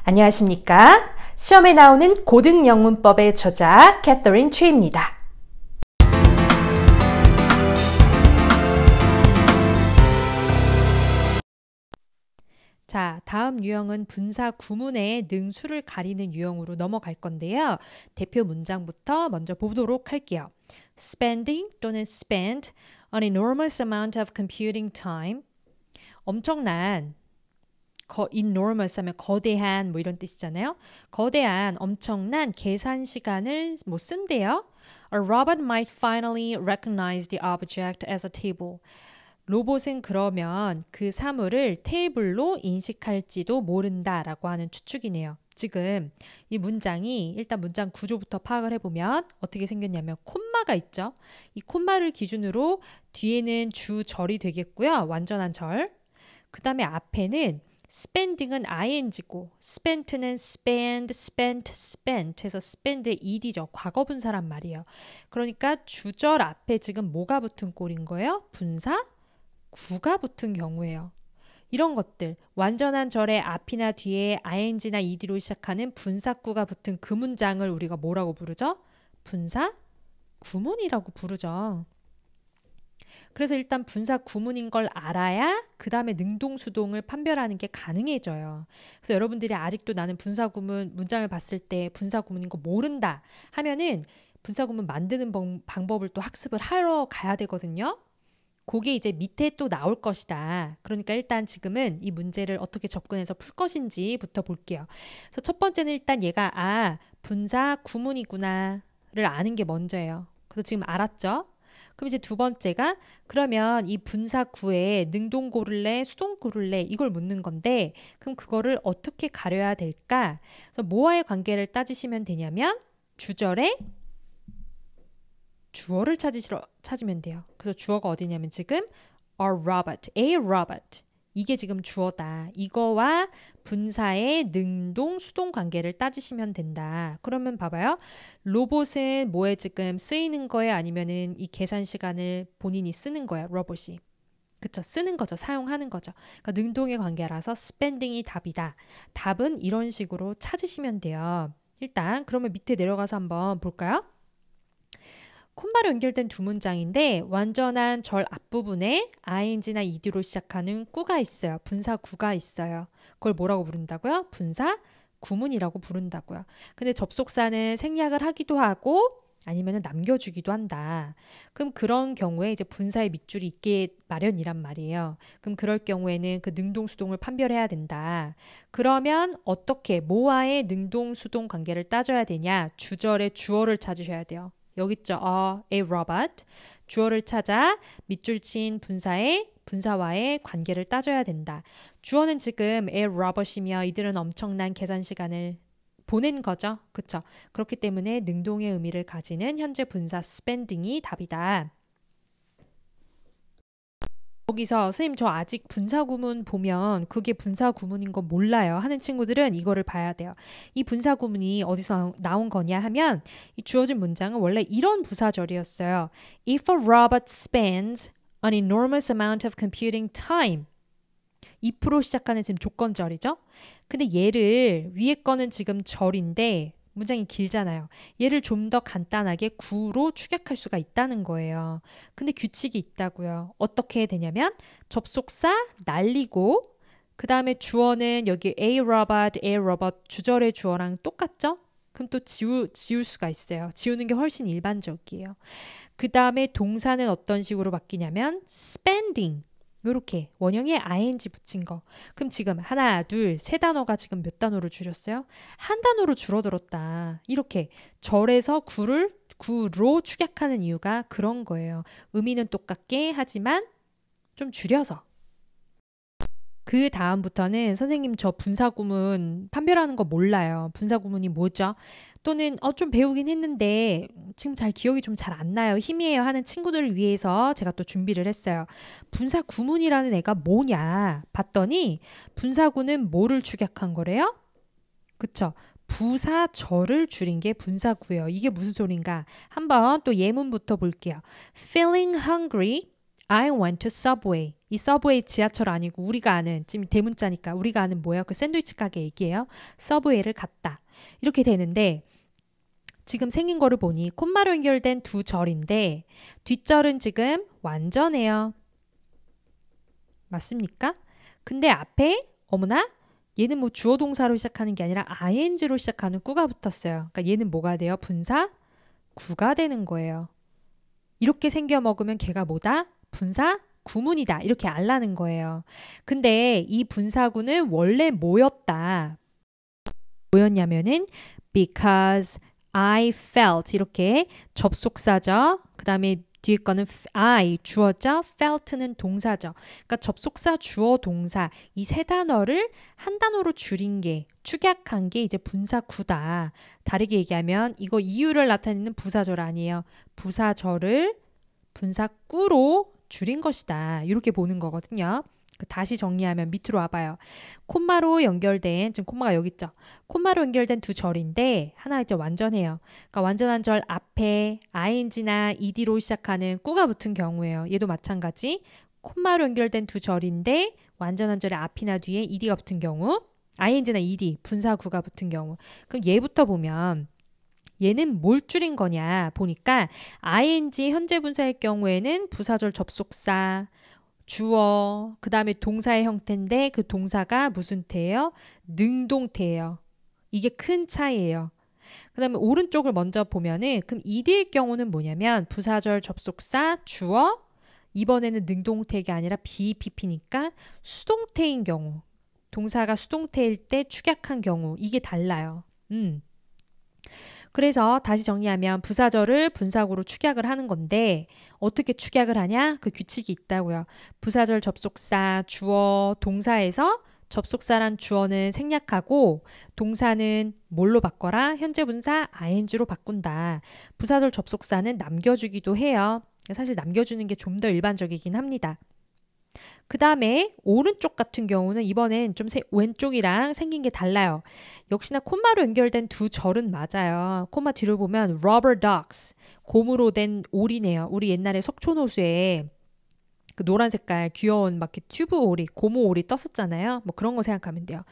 안녕하십니까? 시험에 나오는 고등 영문법의 저자 캐서린 최입니다. 자, 다음 유형은 분사 구문의 능수를 가리는 유형으로 넘어갈 건데요. 대표 문장부터 먼저 보도록 할게요. Spending 또는 spend an enormous amount of computing time. 엄청난 enormous 하면 거대한 뭐 이런 뜻이잖아요. 거대한 엄청난 계산 시간을 쓴대요. A robot might finally recognize the object as a table. 로봇은 그러면 그 사물을 테이블로 인식할지도 모른다라고 하는 추측이네요. 지금 이 문장이 일단 문장 구조부터 파악을 해보면 어떻게 생겼냐면 콤마가 있죠. 이 콤마를 기준으로 뒤에는 주절이 되겠고요. 완전한 절. 그 다음에 앞에는 spending은 ing고 spent는 spend, spent, spent 해서 spend의 ed죠. 과거분사란 말이에요. 그러니까 주절 앞에 지금 뭐가 붙은 꼴인 거예요? 분사 구가 붙은 경우예요. 이런 것들 완전한 절의 앞이나 뒤에 ing나 ed로 시작하는 분사구가 붙은 그 문장을 우리가 뭐라고 부르죠? 분사 구문이라고 부르죠. 그래서 일단 분사 구문인 걸 알아야 그 다음에 능동수동을 판별하는 게 가능해져요. 그래서 여러분들이 아직도 나는 분사 구문 문장을 봤을 때 분사 구문인 거 모른다 하면은 분사 구문 만드는 방법을 또 학습을 하러 가야 되거든요. 그게 이제 밑에 또 나올 것이다. 그러니까 일단 지금은 이 문제를 어떻게 접근해서 풀 것인지부터 볼게요. 그래서 첫 번째는 일단 얘가 분사 구문이구나를 아는 게 먼저예요. 그래서 지금 알았죠? 그럼 이제 두 번째가 그러면 이 분사 구에 능동 고를래, 수동 고를래 이걸 묻는 건데 그럼 그거를 어떻게 가려야 될까? 그래서 뭐와의 관계를 따지시면 되냐면 주절에 주어를 찾으면 돼요. 그래서 주어가 어디냐면 지금 a robot 이게 지금 주어다. 이거와 분사의 능동 수동 관계를 따지시면 된다. 그러면 봐봐요. 로봇은 뭐에 지금 쓰이는 거예요? 아니면은 이 계산 시간을 본인이 쓰는 거예요? 로봇이. 그쵸? 쓰는 거죠. 사용하는 거죠. 그러니까 능동의 관계라서 spending이 답이다. 답은 이런 식으로 찾으시면 돼요. 일단 그러면 밑에 내려가서 한번 볼까요? 콤마로 연결된 두 문장인데 완전한 절 앞부분에 ing나 ed로 시작하는 구가 있어요. 분사 구가 있어요. 그걸 뭐라고 부른다고요? 분사 구문이라고 부른다고요. 근데 접속사는 생략을 하기도 하고 아니면 남겨주기도 한다. 그럼 그런 경우에 이제 분사의 밑줄이 있게 마련이란 말이에요. 그럼 그럴 경우에는 그 능동수동을 판별해야 된다. 그러면 어떻게 뭐와의 능동수동 관계를 따져야 되냐? 주절의 주어를 찾으셔야 돼요. 여기 있죠. a robot. 주어를 찾아 밑줄 친 분사와의 관계를 따져야 된다. 주어는 지금 a robot이며 이들은 엄청난 계산 시간을 보낸 거죠. 그쵸? 그렇기 때문에 능동의 의미를 가지는 현재 분사 spending이 답이다. 여기서 선생님 저 아직 분사 구문 보면 그게 분사 구문인 거 몰라요 하는 친구들은 이거를 봐야 돼요. 이 분사 구문이 어디서 나온 거냐 하면 이 주어진 문장은 원래 이런 부사절이었어요. If a robot spends an enormous amount of computing time. if로 시작하는 지금 조건절이죠. 근데 얘를 위에 거는 지금 절인데 문장이 길잖아요. 얘를 좀 더 간단하게 구로 축약할 수가 있다는 거예요. 근데 규칙이 있다고요. 어떻게 되냐면 접속사 날리고 그 다음에 주어는 여기 a robot 주절의 주어랑 똑같죠? 그럼 또 지울 수가 있어요. 지우는 게 훨씬 일반적이에요. 그 다음에 동사는 어떤 식으로 바뀌냐면 spending 이렇게 원형에 ing 붙인 거. 그럼 지금 하나, 둘, 세 단어가 지금 몇 단어로 줄였어요? 한 단어로 줄어들었다. 이렇게 절에서 구로 축약하는 이유가 그런 거예요. 의미는 똑같게 하지만 좀 줄여서. 그 다음부터는 선생님 저 분사구문 판별하는 거 몰라요. 분사구문이 뭐죠? 또는 좀 배우긴 했는데 지금 잘 기억이 좀 잘 안 나요. 희미해요 하는 친구들을 위해서 제가 또 준비를 했어요. 분사구문이라는 애가 뭐냐 봤더니 분사구는 뭐를 축약한 거래요? 그쵸? 부사절을 줄인 게 분사구예요. 이게 무슨 소린가? 한번 또 예문부터 볼게요. Feeling hungry, I went to Subway. 이 서브웨이 지하철 아니고 우리가 아는 지금 대문자니까 우리가 아는 뭐예요? 그 샌드위치 가게 얘기예요. 서브웨이를 갔다. 이렇게 되는데 지금 생긴 거를 보니 콤마로 연결된 두 절인데 뒷절은 지금 완전해요. 맞습니까? 근데 앞에 어머나 얘는 뭐 주어 동사로 시작하는 게 아니라 ing로 시작하는 꾸가 붙었어요. 그러니까 얘는 뭐가 돼요? 분사 구가 되는 거예요. 이렇게 생겨 먹으면 걔가 뭐다? 분사 구문이다. 이렇게 알라는 거예요. 근데 이 분사구는 원래 뭐였다? 뭐였냐면은 because I felt 이렇게 접속사죠. 그 다음에 뒤에 거는 I 주어죠. felt는 동사죠. 그러니까 접속사 주어 동사 이 세 단어를 한 단어로 줄인 게 축약한 게 이제 분사구다. 다르게 얘기하면 이거 이유를 나타내는 부사절 아니에요. 부사절을 분사구로 줄인 것이다. 이렇게 보는 거거든요. 다시 정리하면 밑으로 와봐요. 콤마로 연결된, 지금 콤마가 여기 있죠. 콤마로 연결된 두 절인데 하나 이제 완전해요. 그러니까 완전한 절 앞에 ing나 ed로 시작하는 꾸가 붙은 경우예요. 얘도 마찬가지. 콤마로 연결된 두 절인데 완전한 절의 앞이나 뒤에 ed가 붙은 경우, ing나 ed 분사구가 붙은 경우. 그럼 얘부터 보면 얘는 뭘 줄인 거냐 보니까 ing 현재 분사일 경우에는 부사절 접속사 주어, 그 다음에 동사의 형태인데 그 동사가 무슨 태예요? 능동태예요. 이게 큰 차이예요. 그 다음에 오른쪽을 먼저 보면은 그럼 ed일 경우는 뭐냐면 부사절 접속사 주어 이번에는 능동태가 아니라 BPP니까 수동태인 경우 동사가 수동태일 때 축약한 경우 이게 달라요. 그래서 다시 정리하면 부사절을 분사구로 축약을 하는 건데 어떻게 축약을 하냐? 그 규칙이 있다고요. 부사절 접속사 주어 동사에서 접속사란 주어는 생략하고 동사는 뭘로 바꿔라? 현재 분사 ing로 바꾼다. 부사절 접속사는 남겨주기도 해요. 사실 남겨주는 게 좀 더 일반적이긴 합니다. 그 다음에 오른쪽 같은 경우는 이번엔 좀 왼쪽이랑 생긴 게 달라요. 역시나 콤마로 연결된 두 절은 맞아요. 콤마 뒤를 보면 rubber ducks, 곰으로 된 오리네요. 우리 옛날에 석촌호수에 그 노란 색깔 귀여운 막 튜브 오리, 고무 오리 떴었잖아요. 뭐 그런 거 생각하면 돼요.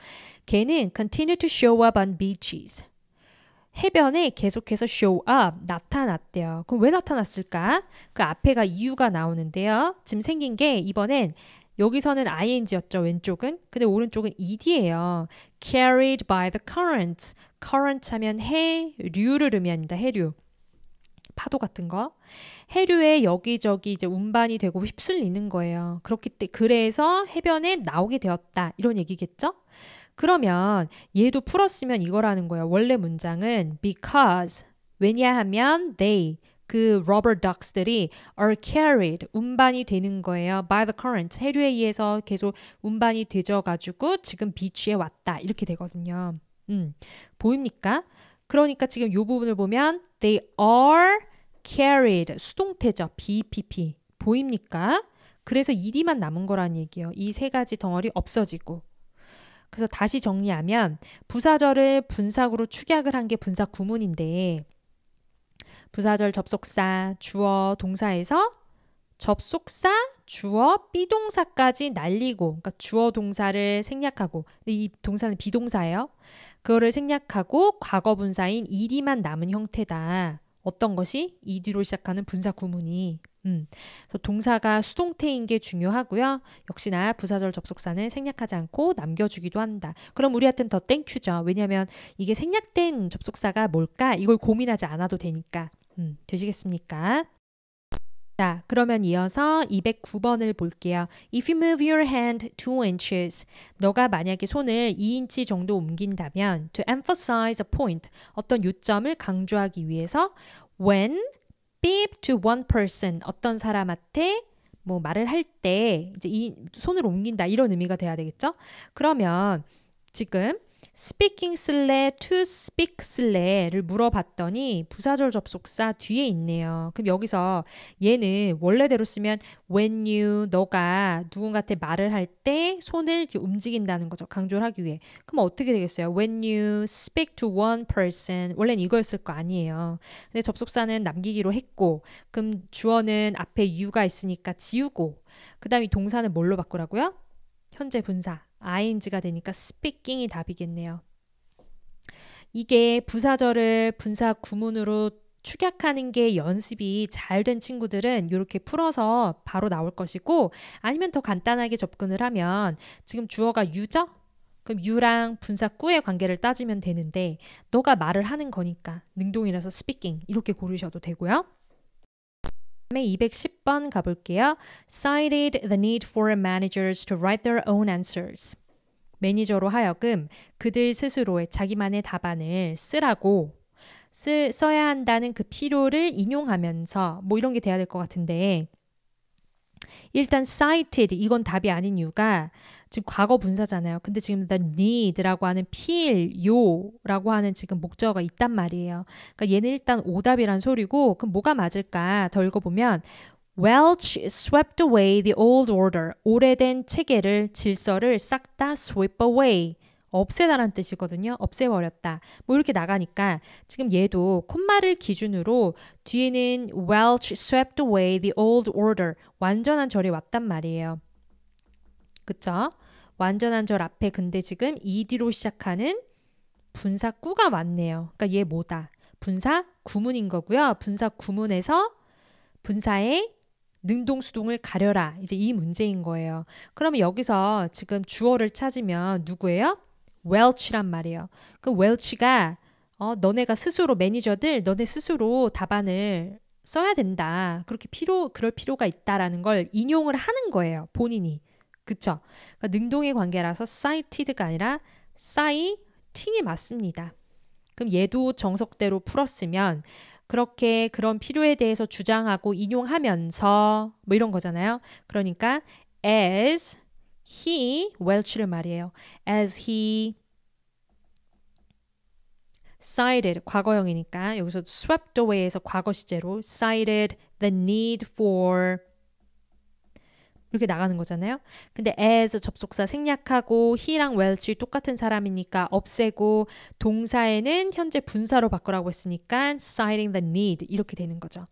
걔는 continue to show up on beaches. 해변에 계속해서 show up, 나타났대요. 그럼 왜 나타났을까? 그 앞에가 이유가 나오는데요. 지금 생긴 게 이번엔 여기서는 ing였죠, 왼쪽은. 근데 오른쪽은 ed예요. carried by the current. current 하면 해류를 의미합니다. 해류. 파도 같은 거. 해류에 여기저기 이제 운반이 되고 휩쓸리는 거예요. 그렇기 때문에 그래서 해변에 나오게 되었다. 이런 얘기겠죠? 그러면 얘도 풀었으면 이거라는 거예요. 원래 문장은 because 왜냐하면 they 그 rubber ducks들이 are carried 운반이 되는 거예요. by the current 해류에 의해서 계속 운반이 되져가지고 지금 비치에 왔다 이렇게 되거든요. 보입니까? 그러니까 지금 이 부분을 보면 they are carried 수동태죠. BPP 보입니까? 그래서 ed만 남은 거란 얘기예요. 이 세 가지 덩어리 없어지고. 그래서 다시 정리하면 부사절을 분사구로 축약을 한 게 분사 구문인데 부사절 접속사 주어 동사에서 접속사 주어 비동사까지 날리고 그러니까 주어 동사를 생략하고 근데 이 동사는 비동사예요. 그거를 생략하고 과거 분사인 ed만 남은 형태다. 어떤 것이? ed로 시작하는 분사 구문이. 그래서 동사가 수동태인 게 중요하고요. 역시나 부사절 접속사는 생략하지 않고 남겨주기도 한다. 그럼 우리한테는 더 땡큐죠. 왜냐하면 이게 생략된 접속사가 뭘까? 이걸 고민하지 않아도 되니까. 되시겠습니까? 자, 그러면 이어서 209번을 볼게요. If you move your hand 2 inches, 너가 만약에 손을 2인치 정도 옮긴다면 to emphasize a point, 어떤 요점을 강조하기 위해서 when speak to one person, 어떤 사람한테 뭐 말을 할 때 이제 이 손을 옮긴다 이런 의미가 돼야 되겠죠? 그러면 지금 speaking 쓸래, to speak 쓸래를 물어봤더니 부사절 접속사 뒤에 있네요. 그럼 여기서 얘는 원래대로 쓰면 when you, 너가 누군가한테 말을 할 때 손을 이렇게 움직인다는 거죠. 강조를 하기 위해. 그럼 어떻게 되겠어요? When you speak to one person. 원래는 이거였을 거 아니에요. 근데 접속사는 남기기로 했고 그럼 주어는 앞에 you가 있으니까 지우고 그 다음에 동사는 뭘로 바꾸라고요? 현재 분사. ing가 되니까 speaking이 답이겠네요. 이게 부사절을 분사 구문으로 축약하는 게 연습이 잘 된 친구들은 이렇게 풀어서 바로 나올 것이고 아니면 더 간단하게 접근을 하면 지금 주어가 you죠? 그럼 you랑 분사 꾸의 관계를 따지면 되는데 너가 말을 하는 거니까 능동이라서 speaking 이렇게 고르셔도 되고요. 다음에 210번 가볼게요. Cited the need for managers to write their own answers. 매니저로 하여금 그들 스스로의 자기만의 답안을 쓰라고 써야 한다는 그 필요를 인용하면서 뭐 이런 게 돼야 될 것 같은데 일단 cited 이건 답이 아닌 이유가 지금 과거 분사잖아요. 근데 지금 the need라고 하는 필요라고 하는 지금 목적어가 있단 말이에요. 그러니까 얘는 일단 오답이란 소리고 그럼 뭐가 맞을까? 더 읽어보면 Welch swept away the old order. 오래된 체계를 질서를 싹 다 sweep away. 없애다라는 뜻이거든요. 없애버렸다. 뭐 이렇게 나가니까 지금 얘도 콤마를 기준으로 뒤에는 Welch swept away the old order. 완전한 절이 왔단 말이에요. 그쵸? 완전한 절 앞에 근데 지금 ed로 시작하는 분사 꾸가 왔네요. 그러니까 얘 뭐다? 분사 구문인 거고요. 분사 구문에서 분사의 능동수동을 가려라. 이제 이 문제인 거예요. 그러면 여기서 지금 주어를 찾으면 누구예요? Welch란 말이에요. 그 Welch가 너네가 스스로 매니저들 너네 스스로 답안을 써야 된다. 그럴 필요가 있다라는 걸 인용을 하는 거예요. 본인이. 그쵸? 그러니까 능동의 관계라서 cited가 아니라 citing이 맞습니다. 그럼 얘도 정석대로 풀었으면 그렇게 그런 필요에 대해서 주장하고 인용하면서 뭐 이런 거잖아요. 그러니까 as he, Welch를 말이에요. As he cited, 과거형이니까 여기서 swept away에서 과거 시제로 cited the need for 이렇게 나가는 거잖아요. 근데 as 접속사 생략하고 he랑 welch 똑같은 사람이니까 없애고 동사에는 현재 분사로 바꾸라고 했으니까 citing the need 이렇게 되는 거죠.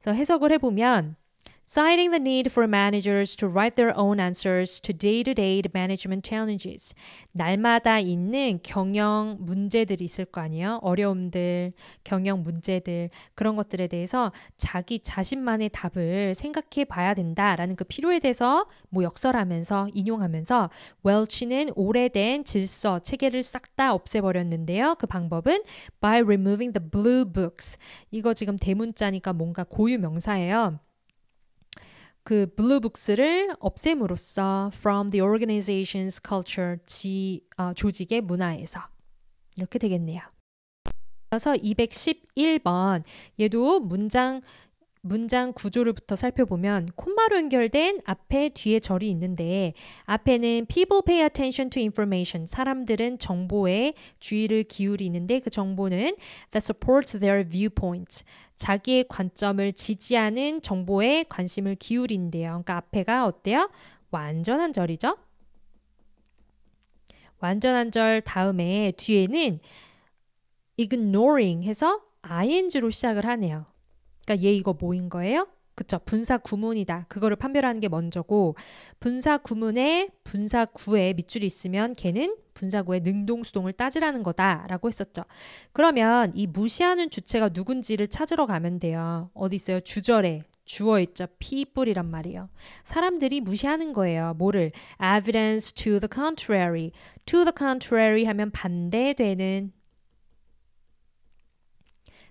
그래서 해석을 해보면 Citing the need for managers to write their own answers to day-to-day management challenges. 날마다 있는 경영 문제들이 있을 거 아니에요. 어려움들, 경영 문제들 그런 것들에 대해서 자기 자신만의 답을 생각해 봐야 된다라는 그 필요에 대해서 뭐 역설하면서 인용하면서 웰치는 오래된 질서, 체계를 싹 다 없애버렸는데요. 그 방법은 by removing the blue books. 이거 지금 대문자니까 뭔가 고유 명사예요. 그 blue books를 없앰으로써 from the organization's culture, 조직의 문화에서 이렇게 되겠네요. 그래서 211번 얘도 문장 구조를부터 살펴보면 콤마로 연결된 앞에 뒤에 절이 있는데 앞에는 people pay attention to information. 사람들은 정보에 주의를 기울이는데 그 정보는 that supports their viewpoints. 자기의 관점을 지지하는 정보에 관심을 기울인대요. 그러니까 앞에가 어때요? 완전한 절이죠. 완전한 절 다음에 뒤에는 ignoring 해서 ing로 시작을 하네요. 그러니까 얘 이거 뭐인 거예요? 그쵸? 분사 구문이다. 그거를 판별하는 게 먼저고 분사 구문에 분사 구에 밑줄이 있으면 걔는 분사 구의 능동수동을 따지라는 거다라고 했었죠. 그러면 이 무시하는 주체가 누군지를 찾으러 가면 돼요. 어디 있어요? 주절에 주어 있죠. people이란 말이에요. 사람들이 무시하는 거예요. 뭐를? evidence to the contrary. to the contrary 하면 반대되는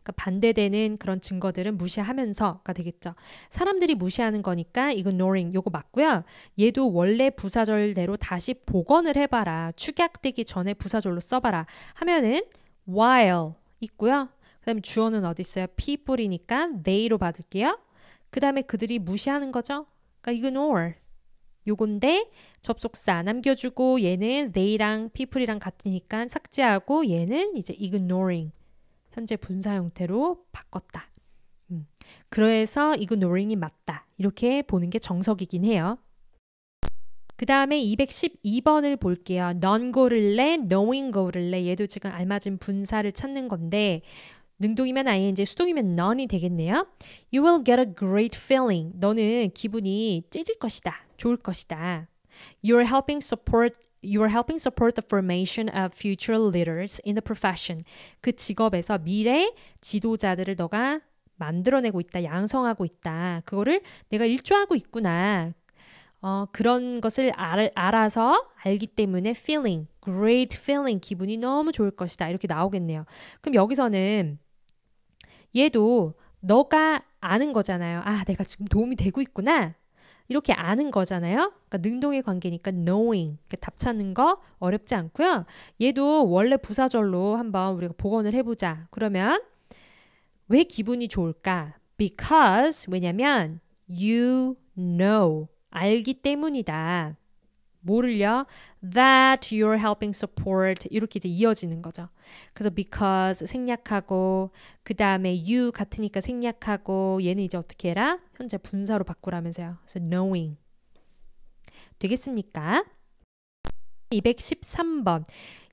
그러니까 반대되는 그런 증거들은 무시하면서가 되겠죠. 사람들이 무시하는 거니까 ignoring 요거 맞고요. 얘도 원래 부사절대로 다시 복원을 해봐라. 축약되기 전에 부사절로 써봐라. 하면은 while 있고요. 그 다음에 주어는 어디 있어요? people이니까 they로 받을게요. 그 다음에 그들이 무시하는 거죠. 그러니까 ignore. 요건데 접속사 남겨주고 얘는 they랑 people이랑 같으니까 삭제하고 얘는 이제 ignoring 현재 분사 형태로 바꿨다. 그래서 ignoring이 맞다. 이렇게 보는 게 정석이긴 해요. 그 다음에 212번을 볼게요. non-go를래, knowing-go를래. 얘도 지금 알맞은 분사를 찾는 건데 능동이면 ing, 수동이면 none이 되겠네요. You will get a great feeling. 너는 기분이 찢을 것이다. 좋을 것이다. You are helping support the formation of future leaders in the profession. 그 직업에서 미래 지도자들을 너가 만들어내고 있다. 양성하고 있다. 그거를 내가 일조하고 있구나. 그런 것을 알아서 알기 때문에 feeling, great feeling, 기분이 너무 좋을 것이다. 이렇게 나오겠네요. 그럼 여기서는 얘도 너가 아는 거잖아요. 아, 내가 지금 도움이 되고 있구나. 이렇게 아는 거잖아요. 그러니까 능동의 관계니까 knowing. 답 찾는 거 어렵지 않고요. 얘도 원래 부사절로 한번 우리가 복원을 해보자. 그러면 왜 기분이 좋을까? Because 왜냐면 you know. 알기 때문이다. 뭐를요? That you're helping support 이렇게 이제 이어지는 거죠. 그래서 because 생략하고 그 다음에 you 같으니까 생략하고 얘는 이제 어떻게 해라? 현재 분사로 바꾸라면서요. 그래서 knowing 되겠습니까? 213번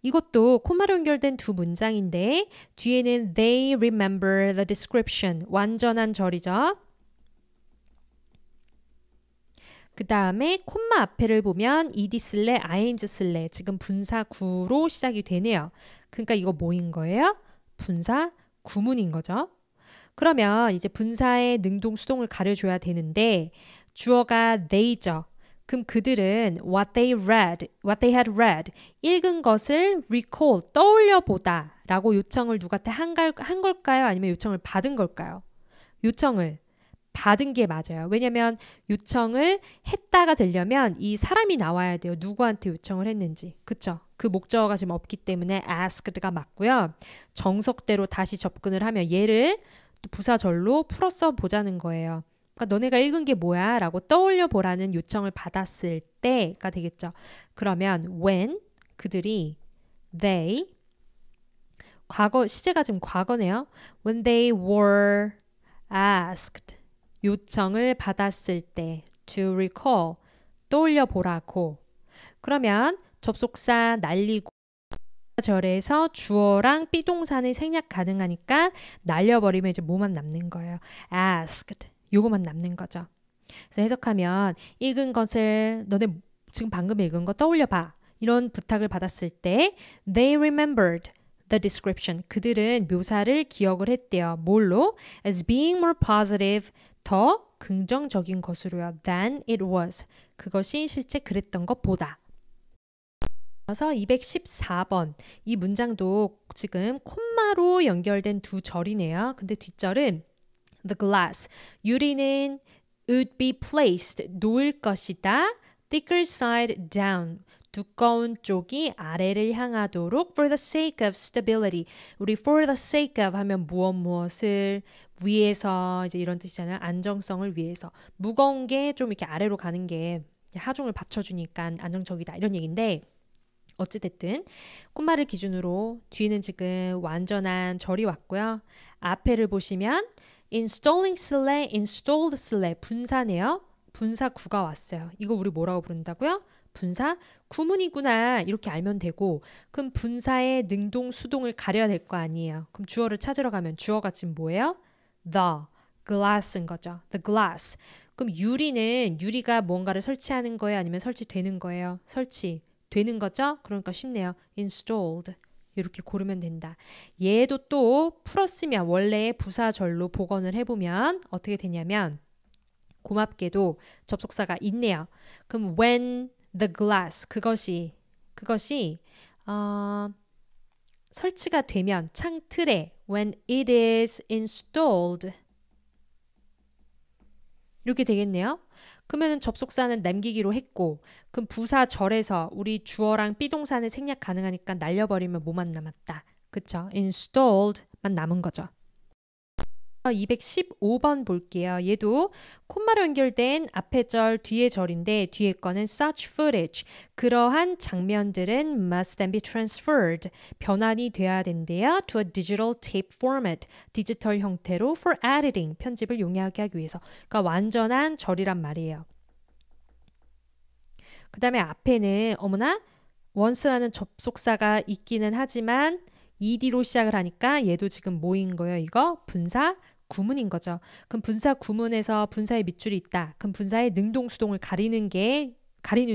이것도 콤마로 연결된 두 문장인데 뒤에는 they remember the description 완전한 절이죠. 그 다음에 콤마 앞에를 보면 ed 쓸래, ing 쓸래 지금 분사 구로 시작이 되네요. 그러니까 이거 뭐인 거예요? 분사 구문인 거죠. 그러면 이제 분사의 능동, 수동을 가려줘야 되는데 주어가 they죠. 그럼 그들은 what they had read, 읽은 것을 recall, 떠올려 보다 라고 요청을 누구한테 한 걸까요? 아니면 요청을 받은 걸까요? 요청을 받은 게 맞아요. 왜냐면 요청을 했다가 되려면 이 사람이 나와야 돼요. 누구한테 요청을 했는지. 그쵸? 그 목적어가 지금 없기 때문에 asked가 맞고요. 정석대로 다시 접근을 하면 얘를 또 부사절로 풀어서 보자는 거예요. 그러니까 너네가 읽은 게 뭐야? 라고 떠올려 보라는 요청을 받았을 때가 되겠죠. 그러면 when 그들이 they 과거 시제가 지금 과거네요. When they were asked 요청을 받았을 때 to recall 떠올려 보라고 그러면 접속사 날리고 절에서 주어랑 비동사는 생략 가능하니까 날려버리면 이제 뭐만 남는 거예요. asked 요거만 남는 거죠. 그래서 해석하면 읽은 것을 너네 지금 방금 읽은 거 떠올려 봐 이런 부탁을 받았을 때 they remembered the description 그들은 묘사를 기억을 했대요. 뭘로? as being more positive 더 긍정적인 것으로요. than it was. 그것이 실제 그랬던 것보다. 그래서 214번. 이 문장도 지금 콤마로 연결된 두 절이네요. 근데 뒷절은 the glass. 유리는 would be placed. 놓을 것이다. thicker side down. 두꺼운 쪽이 아래를 향하도록 for the sake of stability. 우리 for the sake of 하면 무엇을 위해서 이제 이런 뜻이잖아요. 안정성을 위해서. 무거운 게 좀 이렇게 아래로 가는 게 하중을 받쳐주니까 안정적이다. 이런 얘기인데 어찌됐든 콤마를 기준으로 뒤는 지금 완전한 절이 왔고요. 앞에를 보시면 installing 쓸래, installed 쓸래 분사네요. 분사 구가 왔어요. 이거 우리 뭐라고 부른다고요? 분사 구문이구나 이렇게 알면 되고 그럼 분사의 능동 수동을 가려야 될 거 아니에요. 그럼 주어를 찾으러 가면 주어가 지금 뭐예요? The glass인 거죠. The glass. 그럼 유리가 뭔가를 설치하는 거예요? 아니면 설치되는 거예요? 설치되는 거죠? 그러니까 쉽네요. installed 이렇게 고르면 된다. 얘도 또 풀었으면 원래 부사절로 복원을 해보면 어떻게 되냐면 고맙게도 접속사가 있네요. 그럼 when the glass 그것이 설치가 되면 창틀에 when it is installed 이렇게 되겠네요. 그러면 접속사는 남기기로 했고 그럼 부사절에서 우리 주어랑 비동사는 생략 가능하니까 날려버리면 뭐만 남았다. 그쵸? installed만 남은 거죠. 215번 볼게요. 얘도 콤마로 연결된 앞에 절, 뒤에 절인데 뒤에 거는 such footage. 그러한 장면들은 must then be transferred. 변환이 돼야 된대요. to a digital tape format. 디지털 형태로 for editing. 편집을 용이하게 하기 위해서. 그러니까 완전한 절이란 말이에요. 그 다음에 앞에는 어머나 once라는 접속사가 있기는 하지만 ed로 시작을 하니까 얘도 지금 뭐인 거예요? 이거 분사 구문인 거죠. 그럼 분사 구문에서 분사의 밑줄이 있다. 그럼 분사의 능동수동을 가리는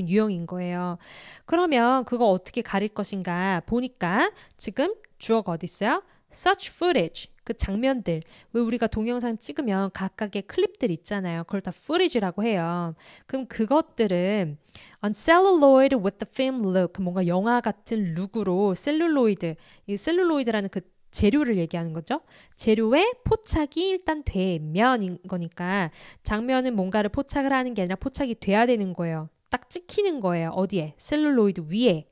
유형인 거예요. 그러면 그거 어떻게 가릴 것인가 보니까 지금 주어가 어디 있어요? such footage. 그 장면들. 왜 우리가 동영상 찍으면 각각의 클립들 있잖아요. 그걸 다 footage라고 해요. 그럼 그것들은 on celluloid with the film look. 뭔가 영화 같은 룩으로 셀룰로이드. 이 셀룰로이드라는 그 재료를 얘기하는 거죠. 재료에 포착이 일단 되면인 거니까 장면은 뭔가를 포착을 하는 게 아니라 포착이 돼야 되는 거예요. 딱 찍히는 거예요. 어디에? 셀룰로이드 위에.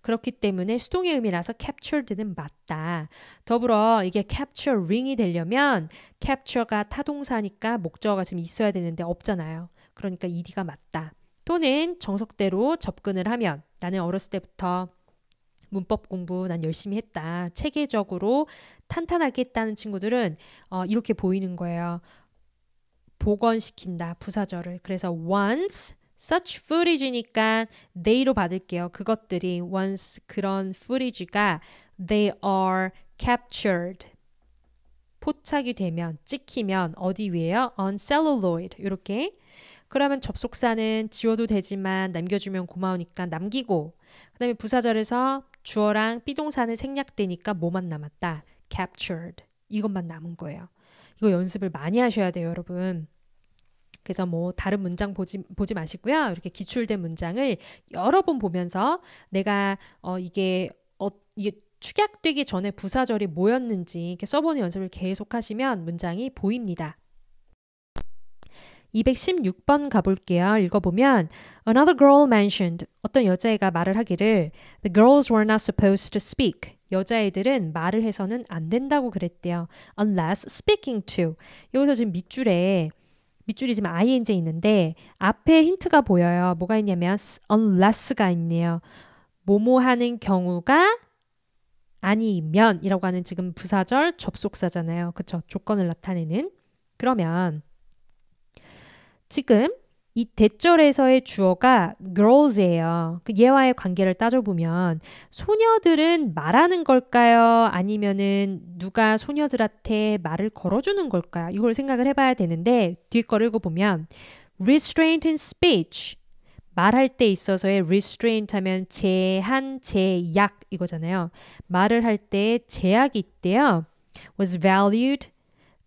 그렇기 때문에 수동의 의미라서 captured는 맞다. 더불어 이게 capturing이 되려면 capture가 타동사니까 목적어가 지금 있어야 되는데 없잖아요. 그러니까 ed가 맞다. 또는 정석대로 접근을 하면 나는 어렸을 때부터 문법 공부 난 열심히 했다. 체계적으로 탄탄하게 했다는 친구들은 이렇게 보이는 거예요. 복원시킨다. 부사절을. 그래서 once such footage니까 they로 받을게요. 그것들이 once 그런 footage가 they are captured. 포착이 되면 찍히면 어디 위에요? on celluloid. 이렇게. 그러면 접속사는 지워도 되지만 남겨주면 고마우니까 남기고 그 다음에 부사절에서 주어랑 비동사는 생략되니까 뭐만 남았다? captured. 이것만 남은 거예요. 이거 연습을 많이 하셔야 돼요, 여러분. 그래서 뭐 다른 문장 보지 마시고요. 이렇게 기출된 문장을 여러 번 보면서 내가 이게 축약되기 전에 부사절이 뭐였는지 이렇게 써보는 연습을 계속 하시면 문장이 보입니다. 216번 가볼게요. 읽어보면 Another girl mentioned 어떤 여자애가 말을 하기를 The girls were not supposed to speak. 여자애들은 말을 해서는 안 된다고 그랬대요. Unless speaking to. 여기서 지금 밑줄이 지금 ing 있는데 앞에 힌트가 보여요. 뭐가 있냐면 unless가 있네요. 뭐뭐 하는 경우가 아니면 이라고 하는 지금 부사절 접속사잖아요. 그쵸? 조건을 나타내는. 그러면 지금 이 대절에서의 주어가 girls예요. 그 얘와의 관계를 따져보면 소녀들은 말하는 걸까요? 아니면은 누가 소녀들한테 말을 걸어주는 걸까요? 이걸 생각을 해봐야 되는데 뒤에 거를 읽어보면 restraint in speech 말할 때 있어서의 restraint 하면 제한, 제약 이거잖아요. 말을 할 때 제약이 있대요. was valued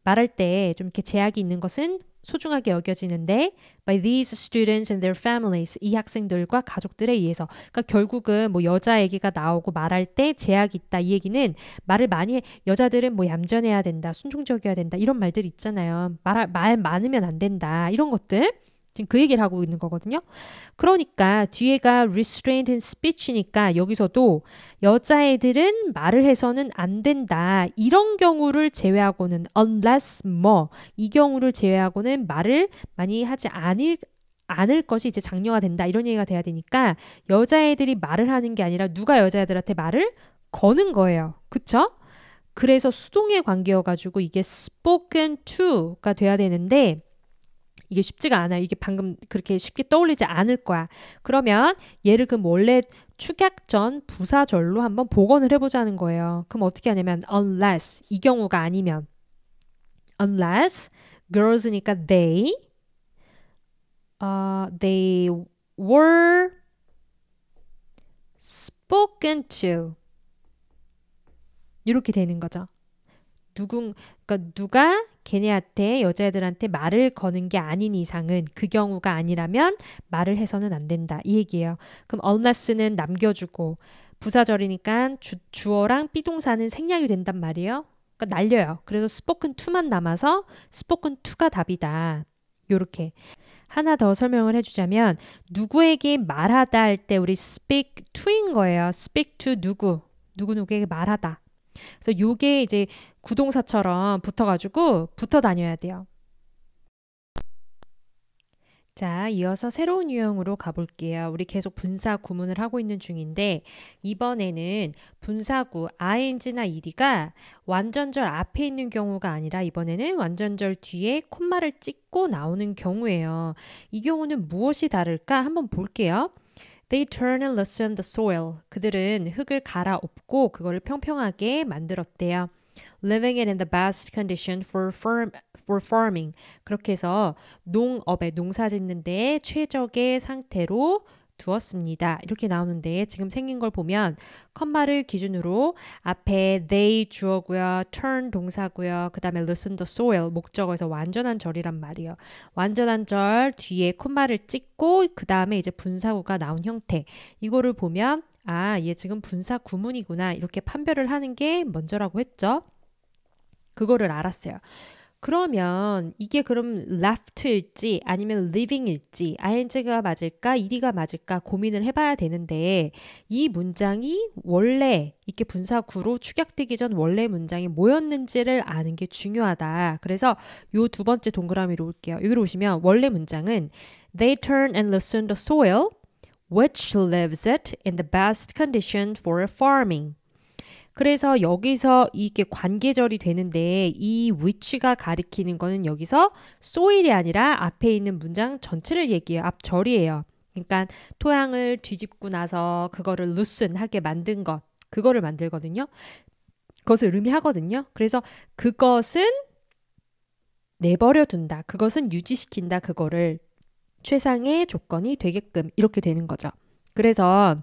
말할 때 좀 이렇게 제약이 있는 것은 소중하게 여겨지는데 by these students and their families 이 학생들과 가족들에 의해서 그러니까 결국은 뭐 여자 얘기가 나오고 말할 때 제약이 있다 이 얘기는 말을 많이 해 여자들은 뭐 얌전해야 된다 순종적이어야 된다 이런 말들 있잖아요 말 많으면 안 된다 이런 것들 지금 그 얘기를 하고 있는 거거든요. 그러니까 뒤에가 restraint in speech니까 여기서도 여자애들은 말을 해서는 안 된다. 이런 경우를 제외하고는 unless 뭐 이 경우를 제외하고는 말을 많이 하지 않을 것이 이제 장려가 된다. 이런 얘기가 돼야 되니까 여자애들이 말을 하는 게 아니라 누가 여자애들한테 말을 거는 거예요. 그쵸? 그래서 수동의 관계여가지고 이게 spoken to가 돼야 되는데 이게 쉽지가 않아요. 이게 방금 그렇게 쉽게 떠올리지 않을 거야. 그러면 얘를 그럼 원래 축약전 부사절로 한번 복원을 해보자는 거예요. 그럼 어떻게 하냐면 unless 이 경우가 아니면 unless girls니까 they were spoken to 이렇게 되는 거죠. 그러니까 누가 걔네한테 여자애들한테 말을 거는 게 아닌 이상은 그 경우가 아니라면 말을 해서는 안 된다 이 얘기예요. 그럼 unless는 남겨주고 부사절이니까 주어랑 비동사는 생략이 된단 말이에요. 그러니까 날려요. 그래서 spoken to만 남아서 spoken to가 답이다. 요렇게 하나 더 설명을 해주자면 누구에게 말하다 할 때 우리 speak to인 거예요. speak to 누구에게 말하다. 그래서 요게 이제 구동사처럼 붙어가지고 붙어 다녀야 돼요. 자, 이어서 새로운 유형으로 가볼게요. 우리 계속 분사 구문을 하고 있는 중인데 이번에는 분사구 ing나 ed가 완전절 앞에 있는 경우가 아니라 이번에는 완전절 뒤에 콤마를 찍고 나오는 경우예요. 이 경우는 무엇이 다를까 한번 볼게요. They turn and loosen the soil. 그들은 흙을 갈아엎고 그거를 평평하게 만들었대요. Living it in the best condition for farming. 그렇게 해서 농업에 농사 짓는 데 최적의 상태로 두었습니다. 이렇게 나오는데 지금 생긴 걸 보면 컴마를 기준으로 앞에 they 주어고요. turn 동사고요. 그 다음에 loosen the soil 목적어에서 완전한 절이란 말이에요. 완전한 절 뒤에 콤마를 찍고 그 다음에 이제 분사구가 나온 형태. 이거를 보면 아, 얘 지금 분사 구문이구나. 이렇게 판별을 하는 게 먼저라고 했죠. 그거를 알았어요. 그러면 이게 그럼 left일지 아니면 living일지 ing가 맞을까 ed가 맞을까 고민을 해봐야 되는데 이 문장이 원래 이렇게 분사구로 축약되기 전 원래 문장이 뭐였는지를 아는 게 중요하다. 그래서 요 두 번째 동그라미로 올게요. 여기로 오시면 원래 문장은 They turn and loosen the soil which leaves it in the best condition for farming. 그래서 여기서 이게 관계절이 되는데 이 which가 가리키는 거는 여기서 soil이 아니라 앞에 있는 문장 전체를 얘기해요. 앞절이에요. 그러니까 토양을 뒤집고 나서 그거를 loosen하게 만든 것, 그거를 만들거든요. 그것을 의미하거든요. 그래서 그것은 내버려 둔다. 그것은 유지시킨다. 그거를 최상의 조건이 되게끔 이렇게 되는 거죠. 그래서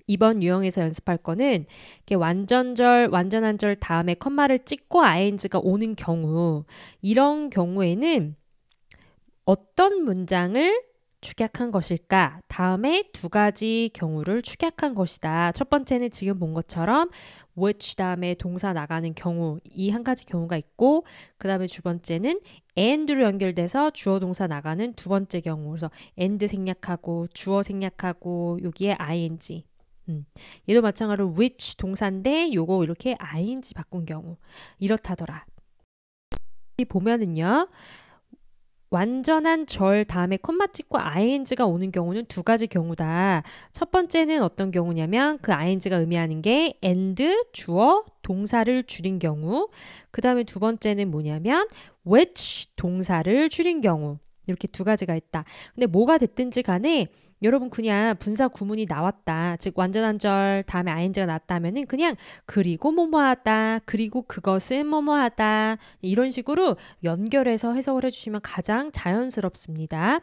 이번 유형에서 연습할 거는 이렇게 완전절, 완전한 절 다음에 컴마를 찍고 ing가 오는 경우 이런 경우에는 어떤 문장을 축약한 것일까? 다음에 두 가지 경우를 축약한 것이다. 첫 번째는 지금 본 것처럼 which 다음에 동사 나가는 경우 이 한 가지 경우가 있고 그 다음에 두 번째는 and로 연결돼서 주어 동사 나가는 두 번째 경우 그래서 and 생략하고 주어 생략하고 여기에 ing 얘도 마찬가지로 which 동사인데 요거 이렇게 ing 바꾼 경우 이렇다더라. 보면은요. 완전한 절 다음에 콤마 찍고 ing가 오는 경우는 두 가지 경우다. 첫 번째는 어떤 경우냐면 그 ing가 의미하는 게 and 주어 동사를 줄인 경우 그 다음에 두 번째는 뭐냐면 which 동사를 줄인 경우 이렇게 두 가지가 있다. 근데 뭐가 됐든지 간에 여러분 그냥 분사 구문이 나왔다. 즉 완전한 절 다음에 ing가 나왔다면은 그냥 그리고 뭐뭐하다. 그리고 그것은 뭐뭐하다. 이런 식으로 연결해서 해석을 해주시면 가장 자연스럽습니다.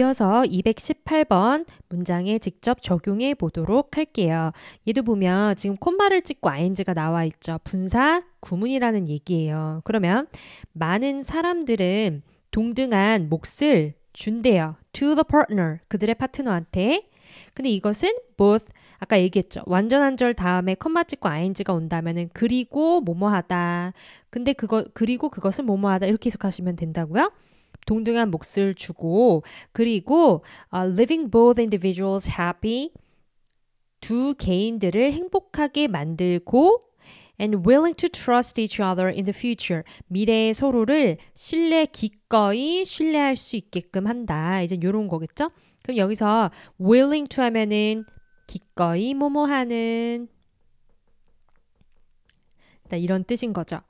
이어서 218번 문장에 직접 적용해 보도록 할게요. 얘도 보면 지금 콤마를 찍고 ing가 나와 있죠. 분사 구문이라는 얘기예요. 그러면 많은 사람들은 동등한 몫을 준대요. To the partner. 그들의 파트너한테. 근데 이것은 both 아까 얘기했죠. 완전한 절 다음에 컴마 찍고 ing가 온다면은 그리고 뭐뭐하다. 근데 그리고 그것은 뭐뭐하다. 이렇게 해석하시면 된다고요. 동등한 몫을 주고 그리고 living both individuals happy. 두 개인들을 행복하게 만들고 and willing to trust each other in the future. 미래에 서로를 기꺼이 신뢰할 수 있게끔 한다. 이제 이런 거겠죠? 그럼 여기서 willing to 하면은 기꺼이 뭐뭐하는 이런 뜻인 거죠.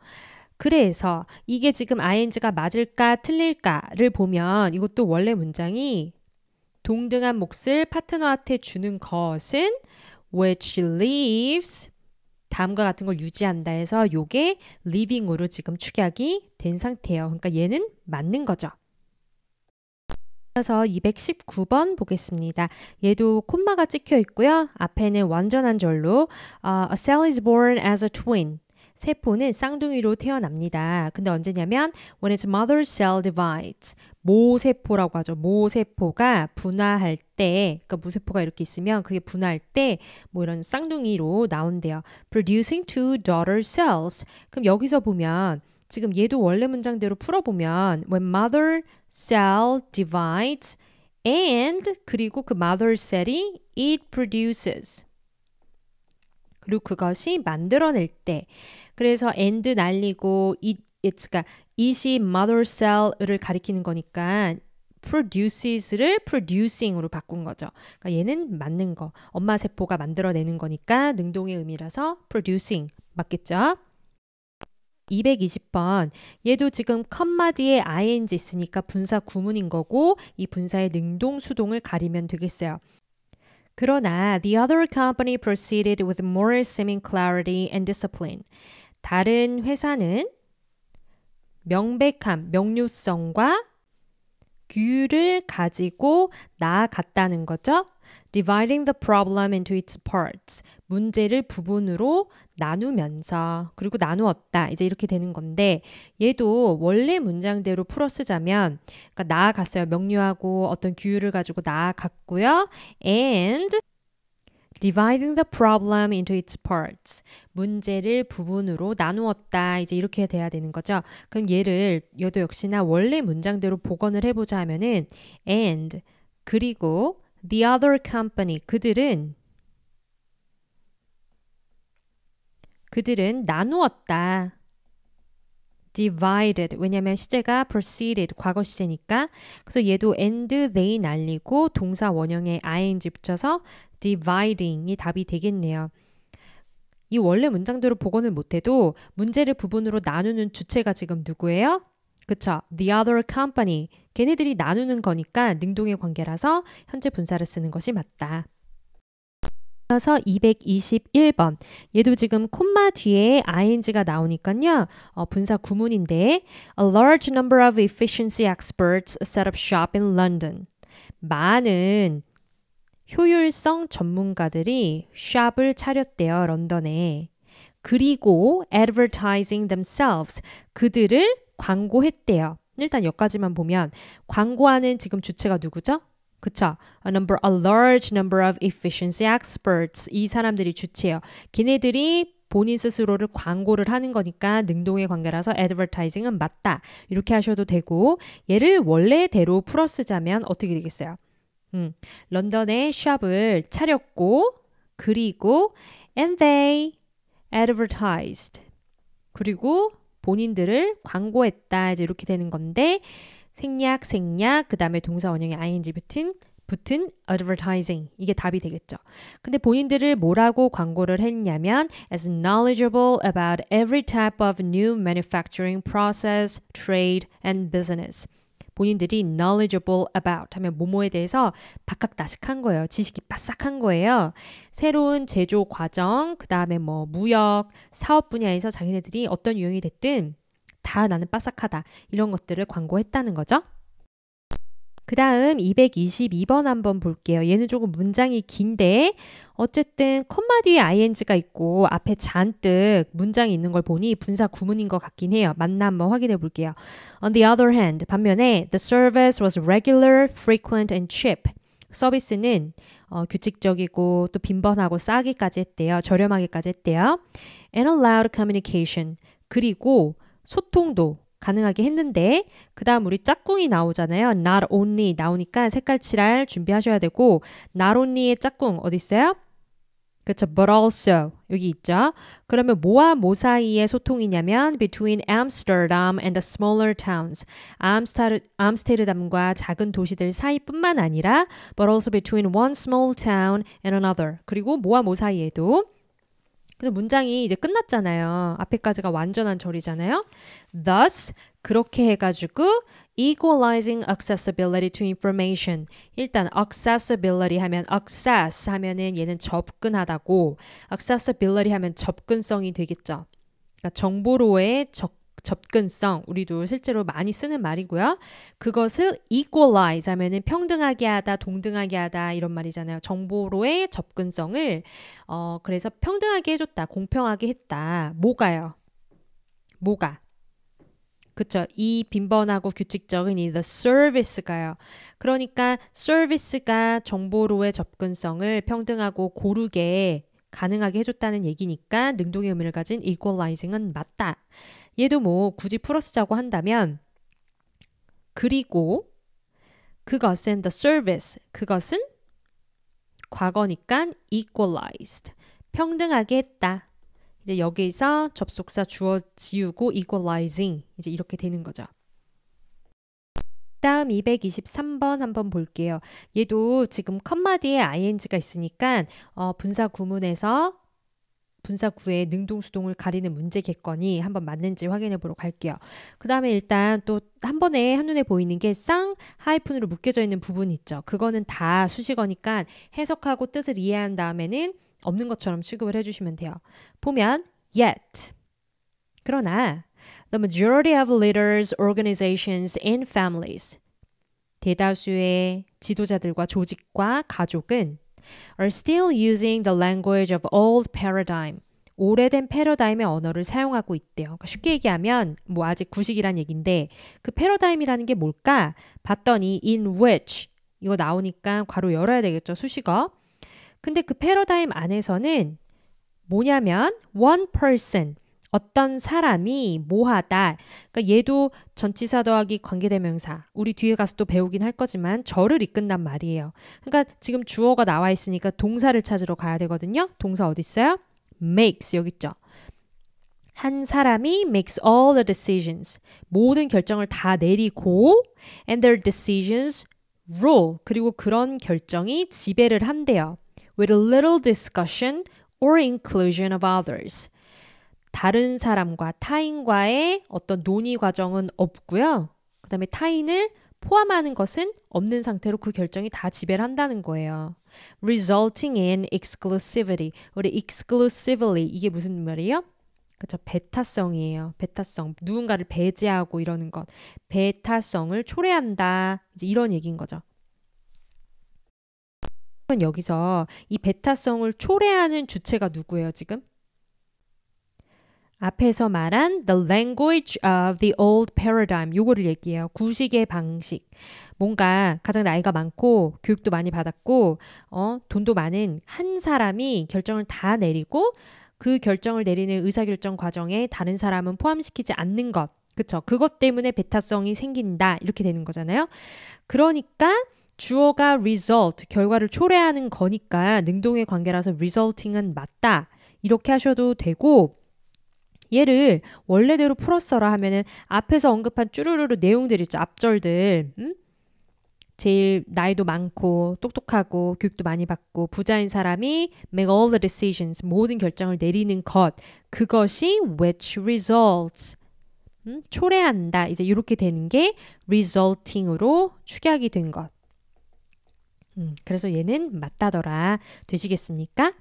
그래서 이게 지금 ing가 맞을까 틀릴까를 보면 이것도 원래 문장이 동등한 몫을 파트너한테 주는 것은 which leaves 다음과 같은 걸 유지한다 해서 요게 living으로 지금 축약이 된 상태예요. 그러니까 얘는 맞는 거죠. 이어서 219번 보겠습니다. 얘도 콤마가 찍혀 있고요. 앞에는 완전한 절로 A cell is born as a twin. 세포는 쌍둥이로 태어납니다. 근데 언제냐면 when its mother cell divides. 모세포라고 하죠. 모세포가 분화할 때, 그러니까 모세포가 이렇게 있으면 그게 분화할 때 뭐 이런 쌍둥이로 나온대요. Producing two daughter cells. 그럼 여기서 보면 지금 얘도 원래 문장대로 풀어보면 when mother cell divides and 그리고 그 mother cell이 it produces. 그리고 그것이 만들어낼 때. 그래서 and 날리고 그러니까 it이 mother cell을 가리키는 거니까 produces를 producing으로 바꾼 거죠. 그러니까 얘는 맞는 거. 엄마 세포가 만들어내는 거니까 능동의 의미라서 producing 맞겠죠? 220번. 얘도 지금 컴마 뒤에 ing 있으니까 분사 구문인 거고 이 분사의 능동, 수동을 가리면 되겠어요. 그러나 the other company proceeded with more seeming clarity and discipline. 다른 회사는 명백함, 명료성과 규율을 가지고 나아갔다는 거죠. Dividing the problem into its parts. 문제를 부분으로 나누면서 그리고 나누었다. 이제 이렇게 되는 건데 얘도 원래 문장대로 풀어 쓰자면 그러니까 나아갔어요. 명료하고 어떤 규율을 가지고 나아갔고요. And dividing the problem into its parts. 문제를 부분으로 나누었다. 이제 이렇게 돼야 되는 거죠. 그럼 얘도 역시나 원래 문장대로 복원을 해보자 하면은 and 그리고 the other company 그들은 나누었다. divided 왜냐면 시제가 proceeded 과거 시제니까 그래서 얘도 and they 날리고 동사 원형에 ing 붙여서 dividing이 답이 되겠네요. 이 원래 문장대로 복원을 못해도 문제를 부분으로 나누는 주체가 지금 누구예요? 그쵸? The other company. 걔네들이 나누는 거니까 능동의 관계라서 현재 분사를 쓰는 것이 맞다. 그래서 221번. 얘도 지금 콤마 뒤에 ing가 나오니까요. 분사 구문인데 A large number of efficiency experts set up shop in London. 많은 효율성 전문가들이 샵을 차렸대요. 런던에. 그리고 advertising themselves. 그들을 광고했대요. 일단 여기까지만 보면 광고하는 지금 주체가 누구죠? 그쵸? A large number of efficiency experts. 이 사람들이 주체예요. 걔네들이 본인 스스로를 광고를 하는 거니까 능동의 관계라서 advertising은 맞다. 이렇게 하셔도 되고 얘를 원래대로 풀어 쓰자면 어떻게 되겠어요? 런던에 샵을 차렸고 그리고 and they advertised. 그리고 본인들을 광고했다. 이제 이렇게 되는 건데 생략 그 다음에 동사 원형에 ing 붙은 advertising 이게 답이 되겠죠. 근데 본인들을 뭐라고 광고를 했냐면 as knowledgeable about every type of new manufacturing process, trade and business. 본인들이 knowledgeable about 하면 뭐뭐에 대해서 박학다식한 거예요. 지식이 빠삭한 거예요. 새로운 제조 과정, 그 다음에 뭐 무역, 사업 분야에서 자기네들이 어떤 유형이 됐든 다 나는 빠삭하다. 이런 것들을 광고했다는 거죠. 그 다음 222번 한번 볼게요. 얘는 조금 문장이 긴데 어쨌든 콤마 뒤에 ing가 있고 앞에 잔뜩 문장이 있는 걸 보니 분사 구문인 것 같긴 해요. 맞나 한번 확인해 볼게요. On the other hand, 반면에 the service was regular, frequent and cheap. 서비스는 규칙적이고 또 빈번하고 싸기까지 했대요. 저렴하게까지 했대요. And allowed communication. 그리고 소통도 가능하게 했는데 그 다음 우리 짝꿍이 나오잖아요. not only 나오니까 색깔 칠할 준비하셔야 되고 not only의 짝꿍 어디 있어요? 그렇죠. but also 여기 있죠. 그러면 뭐와 뭐 사이의 소통이냐면 between Amsterdam and the smaller towns. 암스테르담과 작은 도시들 사이뿐만 아니라 but also between one small town and another. 그리고 뭐와 뭐 사이에도 그래서 문장이 이제 끝났잖아요. 앞에까지가 완전한 절이잖아요. Thus, 그렇게 해가지고 equalizing accessibility to information. 일단 accessibility 하면 access 하면은 얘는 접근하다고 accessibility 하면 접근성이 되겠죠. 그러니까 정보로의 접근성, 우리도 실제로 많이 쓰는 말이고요. 그것을 equalize 하면은 평등하게 하다, 동등하게 하다 이런 말이잖아요. 정보로의 접근성을 그래서 평등하게 해줬다, 공평하게 했다. 뭐가요? 뭐가? 그쵸? 이 빈번하고 규칙적인 이 the service가요. 그러니까 서비스가 정보로의 접근성을 평등하고 고르게 가능하게 해줬다는 얘기니까 능동의 의미를 가진 equalizing은 맞다. 얘도 뭐 굳이 풀어 쓰자고 한다면 그리고 그것은 the service 그것은 과거니까 equalized 평등하게 했다. 이제 여기서 접속사 주어 지우고 equalizing 이제 이렇게 되는 거죠. 다음 223번 한번 볼게요. 얘도 지금 컴마 뒤에 ing가 있으니까 분사 구문에서 분사 구의 능동수동을 가리는 문제겠거니 한번 맞는지 확인해 보러 갈게요. 그 다음에 일단 또 한 번에 한눈에 보이는 게 쌍 하이픈으로 묶여져 있는 부분 있죠. 그거는 다 수식어니까 해석하고 뜻을 이해한 다음에는 없는 것처럼 취급을 해주시면 돼요. 보면 yet 그러나 the majority of leaders, organizations, and families 대다수의 지도자들과 조직과 가족은 are still using the language of old paradigm. 오래된 패러다임의 언어를 사용하고 있대요. 그러니까 쉽게 얘기하면 뭐 아직 구식이란 얘기인데 그 패러다임이라는 게 뭘까? 봤더니 in which 이거 나오니까 괄호 열어야 되겠죠. 수식어. 근데 그 패러다임 안에서는 뭐냐면 one person 어떤 사람이 뭐하다. 그러니까 얘도 전치사 더하기 관계대명사. 우리 뒤에 가서 또 배우긴 할 거지만 절을 이끈단 말이에요. 그러니까 지금 주어가 나와 있으니까 동사를 찾으러 가야 되거든요. 동사 어디 있어요? makes 여기 있죠. 한 사람이 makes all the decisions. 모든 결정을 다 내리고 and their decisions rule. 그리고 그런 결정이 지배를 한대요. with a little discussion or inclusion of others. 다른 사람과 타인과의 어떤 논의 과정은 없고요. 그 다음에 타인을 포함하는 것은 없는 상태로 그 결정이 다 지배를 한다는 거예요. resulting in exclusivity. 우리 exclusively 이게 무슨 말이에요? 그렇죠. 배타성이에요. 배타성. 누군가를 배제하고 이러는 것. 배타성을 초래한다. 이제 이런 얘기인 거죠. 여기서 이 배타성을 초래하는 주체가 누구예요, 지금? 앞에서 말한 the language of the old paradigm 요거를 얘기해요. 구식의 방식. 뭔가 가장 나이가 많고 교육도 많이 받았고 돈도 많은 한 사람이 결정을 다 내리고 그 결정을 내리는 의사결정 과정에 다른 사람은 포함시키지 않는 것. 그쵸? 그것 때문에 배타성이 생긴다. 이렇게 되는 거잖아요. 그러니까 주어가 result, 결과를 초래하는 거니까 능동의 관계라서 resulting은 맞다. 이렇게 하셔도 되고 얘를 원래대로 풀었어라 하면은 앞에서 언급한 쭈루루루 내용들 있죠. 앞절들. 제일 나이도 많고 똑똑하고 교육도 많이 받고 부자인 사람이 make all the decisions. 모든 결정을 내리는 것. 그것이 which results. 초래한다. 이제 이렇게 되는 게 resulting으로 축약이 된 것. 그래서 얘는 맞다더라. 되시겠습니까?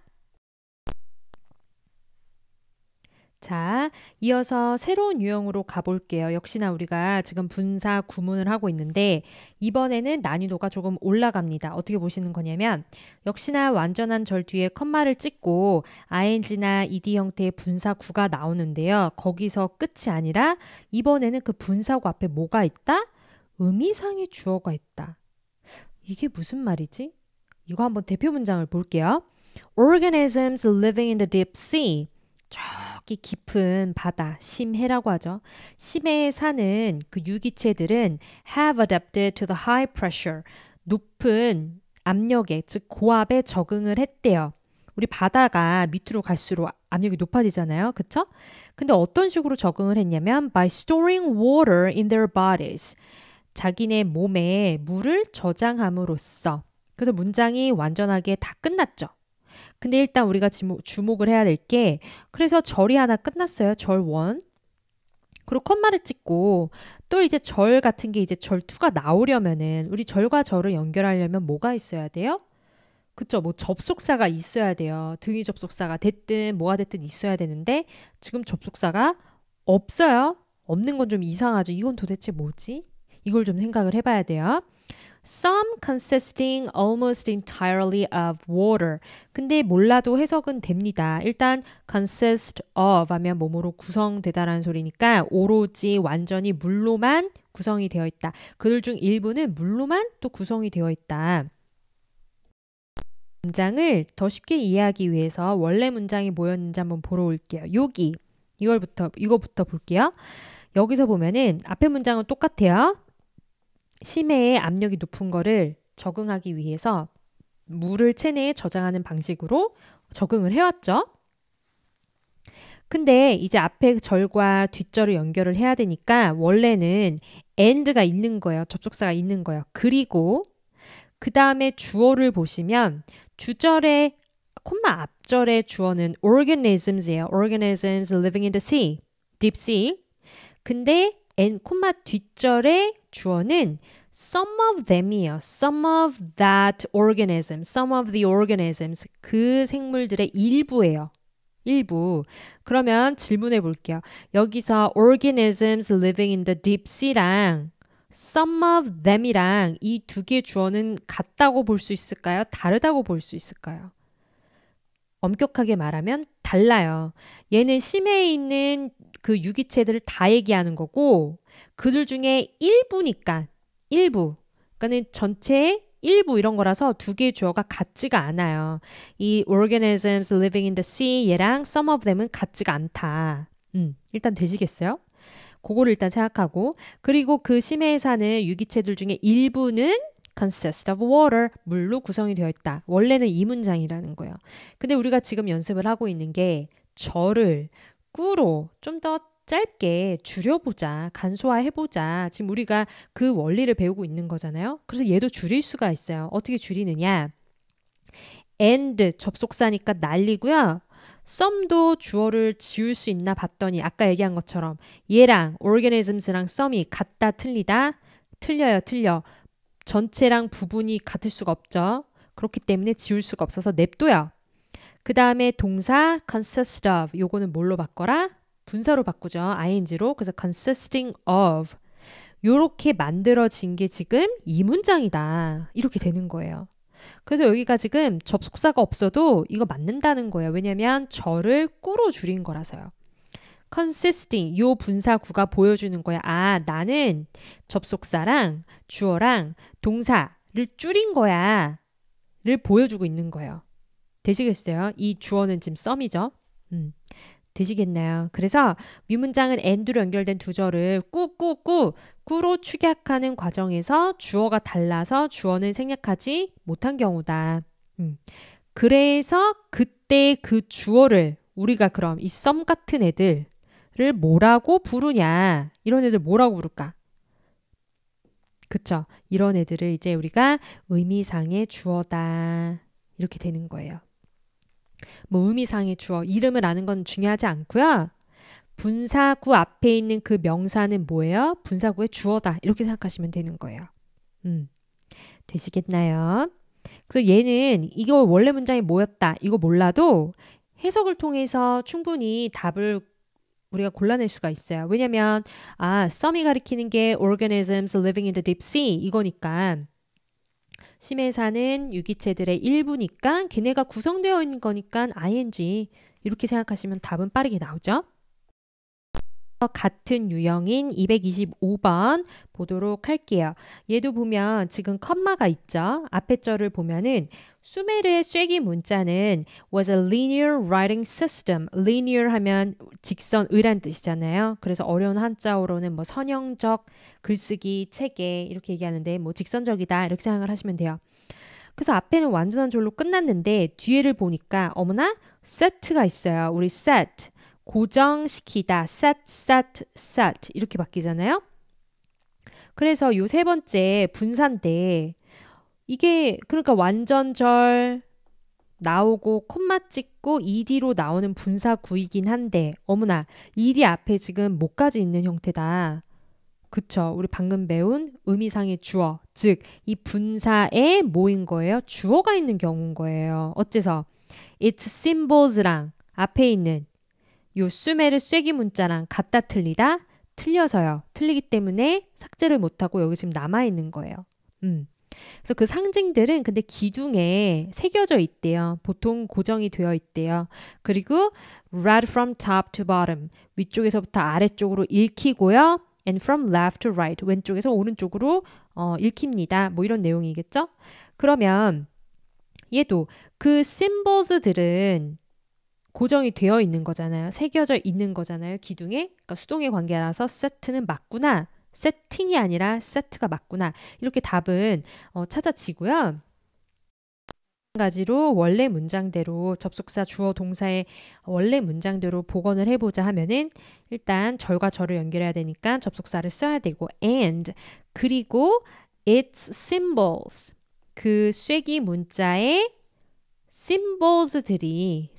자, 이어서 새로운 유형으로 가볼게요. 역시나 우리가 지금 분사 구문을 하고 있는데 이번에는 난이도가 조금 올라갑니다. 어떻게 보시는 거냐면 역시나 완전한 절 뒤에 컴마를 찍고 ing나 ed 형태의 분사구가 나오는데요. 거기서 끝이 아니라 이번에는 그 분사구 앞에 뭐가 있다? 의미상의 주어가 있다. 이게 무슨 말이지? 이거 한번 대표 문장을 볼게요. Organisms living in the deep sea. 저기 깊은 바다, 심해라고 하죠. 심해에 사는 그 유기체들은 have adapted to the high pressure. 높은 압력에, 즉 고압에 적응을 했대요. 우리 바다가 밑으로 갈수록 압력이 높아지잖아요. 그쵸? 근데 어떤 식으로 적응을 했냐면 by storing water in their bodies. 자기네 몸에 물을 저장함으로써. 그래서 문장이 완전하게 다 끝났죠. 근데 일단 우리가 주목을 해야 될 게 그래서 절이 하나 끝났어요. 절 1. 그리고 컴마를 찍고 또 이제 절 같은 게 이제 절 2가 나오려면은 우리 절과 절을 연결하려면 뭐가 있어야 돼요? 그쵸? 뭐 접속사가 있어야 돼요. 등위 접속사가 됐든 뭐가 됐든 있어야 되는데 지금 접속사가 없어요. 없는 건 좀 이상하죠. 이건 도대체 뭐지? 이걸 좀 생각을 해봐야 돼요. Some consisting almost entirely of water. 근데 몰라도 해석은 됩니다. 일단 consist of 하면 뭐뭐로 구성되다라는 소리니까 오로지 완전히 물로만 구성이 되어 있다. 그들 중 일부는 물로만 또 구성이 되어 있다. 문장을 더 쉽게 이해하기 위해서 원래 문장이 뭐였는지 한번 보러 올게요. 여기 이거부터 볼게요. 여기서 보면은 앞에 문장은 똑같아요. 심해의 압력이 높은 거를 적응하기 위해서 물을 체내에 저장하는 방식으로 적응을 해왔죠. 근데 이제 앞에 절과 뒷절을 연결을 해야 되니까 원래는 and가 있는 거예요. 접속사가 있는 거예요. 그리고 그 다음에 주어를 보시면 주절의 콤마 앞절의 주어는 organisms예요. organisms living in the sea, deep sea. 근데 콤마 뒷절의 주어는 some of them이에요. some of that organism, some of the organisms. 그 생물들의 일부예요. 일부. 그러면 질문해 볼게요. 여기서 organisms living in the deep sea랑 some of them이랑 이 두 개의 주어는 같다고 볼 수 있을까요? 다르다고 볼 수 있을까요? 엄격하게 말하면 달라요. 얘는 심해에 있는 그 유기체들을 다 얘기하는 거고 그들 중에 일부니까 일부. 그러니까는 전체의 일부 이런 거라서 두 개의 주어가 같지가 않아요. 이 organisms living in the sea 얘랑 some of them은 같지가 않다. 일단 되시겠어요? 그거를 일단 생각하고 그리고 그 심해에 사는 유기체들 중에 일부는 consist of water, 물로 구성이 되어 있다. 원래는 이 문장이라는 거예요. 근데 우리가 지금 연습을 하고 있는 게 절을 꾸로 좀 더 짧게 줄여보자, 간소화해보자. 지금 우리가 그 원리를 배우고 있는 거잖아요. 그래서 얘도 줄일 수가 있어요. 어떻게 줄이느냐? and 접속사니까 날리고요. some도 주어를 지울 수 있나 봤더니 아까 얘기한 것처럼 얘랑 organisms랑 some이 같다 틀리다? 틀려요. 틀려. 전체랑 부분이 같을 수가 없죠. 그렇기 때문에 지울 수가 없어서 냅둬요. 그 다음에 동사 consist of 요거는 뭘로 바꿔라? 분사로 바꾸죠. ing로. 그래서 consisting of 요렇게 만들어진 게 지금 이 문장이다. 이렇게 되는 거예요. 그래서 여기가 지금 접속사가 없어도 이거 맞는다는 거예요. 왜냐면 절을 꾸로 줄인 거라서요. consisting 요 분사구가 보여주는 거야. 아, 나는 접속사랑 주어랑 동사를 줄인 거야. 를 보여주고 있는 거예요. 되시겠어요? 이 주어는 지금 some이죠. 되시겠나요? 그래서 위문장은 and로 연결된 두 절을 꾸로 축약하는 과정에서 주어가 달라서 주어는 생략하지 못한 경우다. 그래서 그때 그 주어를 우리가 그럼 이 some 같은 애들을 뭐라고 부르냐? 이런 애들 뭐라고 부를까? 그쵸? 이런 애들을 이제 우리가 의미상의 주어다. 이렇게 되는 거예요. 뭐 의미상의 주어, 이름을 아는 건 중요하지 않고요. 분사구 앞에 있는 그 명사는 뭐예요? 분사구의 주어다. 이렇게 생각하시면 되는 거예요. 되시겠나요? 그래서 얘는 이거 원래 문장이 뭐였다. 이거 몰라도 해석을 통해서 충분히 답을 우리가 골라낼 수가 있어요. 왜냐면 some이 가리키는 게 organisms living in the deep sea 이거니까 심해에 사는 유기체들의 일부니까 걔네가 구성되어 있는 거니까 ing 이렇게 생각하시면 답은 빠르게 나오죠. 같은 유형인 225번 보도록 할게요. 얘도 보면 지금 컴마가 있죠. 앞에 절을 보면은 수메르의 쐐기 문자는 was a linear writing system. linear 하면 직선의란 뜻이잖아요. 그래서 어려운 한자어로는 뭐 선형적 글쓰기 체계 이렇게 얘기하는데 뭐 직선적이다 이렇게 생각을 하시면 돼요. 그래서 앞에는 완전한 절로 끝났는데 뒤에를 보니까 어머나 set가 있어요. 우리 set 고정시키다 set 이렇게 바뀌잖아요. 그래서 요 세 번째 분사인데 이게 그러니까 완전절 나오고 콤마 찍고 ed로 나오는 분사구이긴 한데 어머나 ed 앞에 지금 뭐까지 있는 형태다. 그쵸? 우리 방금 배운 의미상의 주어 즉 이 분사에 뭐인 거예요? 주어가 있는 경우인 거예요. 어째서? its symbols랑 앞에 있는 요 수메르 쐐기 문자랑 같다 틀리다? 틀려서요. 틀리기 때문에 삭제를 못하고 여기 지금 남아있는 거예요. 그래서 그 상징들은 근데 기둥에 새겨져 있대요. 보통 고정이 되어 있대요. 그리고 read from top to bottom 위쪽에서부터 아래쪽으로 읽히고요. and from left to right 왼쪽에서 오른쪽으로 읽힙니다. 뭐 이런 내용이겠죠? 그러면 얘도 그 symbols들은 고정이 되어 있는 거잖아요. 새겨져 있는 거잖아요. 기둥에. 그러니까 수동의 관계라서 세트는 맞구나. 세팅이 아니라 세트가 맞구나. 이렇게 답은 찾아지고요. 마찬가지로 원래 문장대로 접속사 주어 동사의 원래 문장대로 복원을 해보자 하면은 일단 절과 절을 연결해야 되니까 접속사를 써야 되고 and 그리고 its symbols 그 쐐기 문자의 symbols들은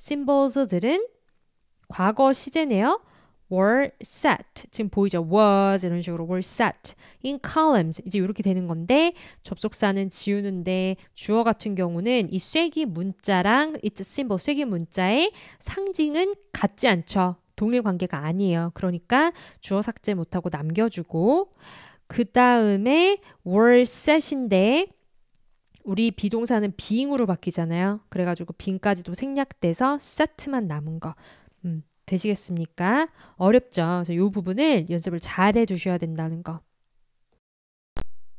과거 시제네요. were set 지금 보이죠? was 이런 식으로 were set in columns 이제 이렇게 되는 건데 접속사는 지우는데 주어 같은 경우는 이 쐐기 문자랑 its symbol 쐐기 문자의 상징은 같지 않죠. 동일 관계가 아니에요. 그러니까 주어 삭제 못하고 남겨주고 그 다음에 were set인데 우리 비동사는 being으로 바뀌잖아요. 그래가지고 being까지도 생략돼서 set만 남은 거. 되시겠습니까? 어렵죠? 그래서 이 부분을 연습을 잘 해주셔야 된다는 거.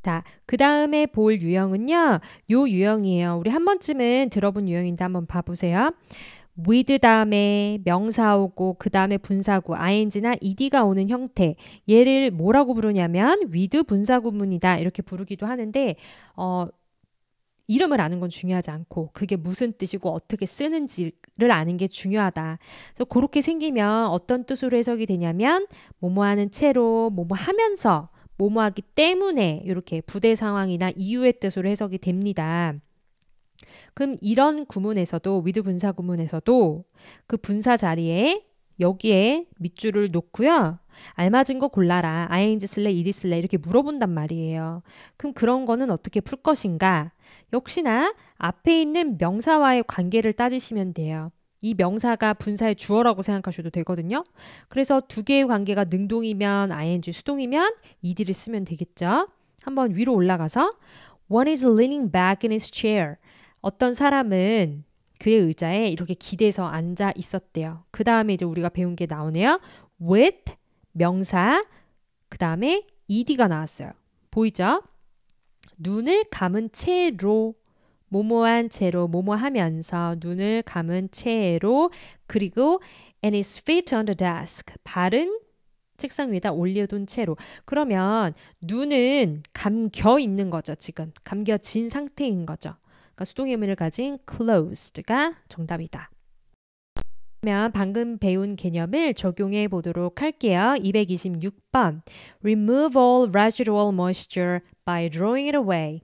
자, 그 다음에 볼 유형은요. 요 유형이에요. 우리 한 번쯤은 들어본 유형인데 한번 봐보세요. with 다음에 명사 오고 그 다음에 분사구 ing나 ed가 오는 형태. 얘를 뭐라고 부르냐면 with 분사구문이다 이렇게 부르기도 하는데 이름을 아는 건 중요하지 않고 그게 무슨 뜻이고 어떻게 쓰는지를 아는 게 중요하다. 그래서 그렇게 생기면 어떤 뜻으로 해석이 되냐면 뭐뭐하는 채로 뭐뭐하면서 뭐뭐하기 때문에 이렇게 부대 상황이나 이유의 뜻으로 해석이 됩니다. 그럼 이런 구문에서도 with 분사 구문에서도 그 분사 자리에 여기에 밑줄을 놓고요. 알맞은 거 골라라. ing 쓸래, ed 쓸래 이렇게 물어본단 말이에요. 그럼 그런 거는 어떻게 풀 것인가? 역시나 앞에 있는 명사와의 관계를 따지시면 돼요. 이 명사가 분사의 주어라고 생각하셔도 되거든요. 그래서 두 개의 관계가 능동이면 ing, 수동이면 ed를 쓰면 되겠죠. 한번 위로 올라가서 One is leaning back in his chair. 어떤 사람은 그의 의자에 이렇게 기대서 앉아 있었대요. 그 다음에 이제 우리가 배운 게 나오네요. with 명사 그 다음에 ed가 나왔어요. 보이죠? 눈을 감은 채로 뭐뭐한 채로 뭐뭐하면서 눈을 감은 채로 그리고 and his feet on the desk 발은 책상 위에다 올려둔 채로 그러면 눈은 감겨 있는 거죠. 지금 감겨진 상태인 거죠. 그러니까 수동의 의미를 가진 closed가 정답이다. 그러면 방금 배운 개념을 적용해 보도록 할게요. 226번 Remove all residual moisture by drawing it away.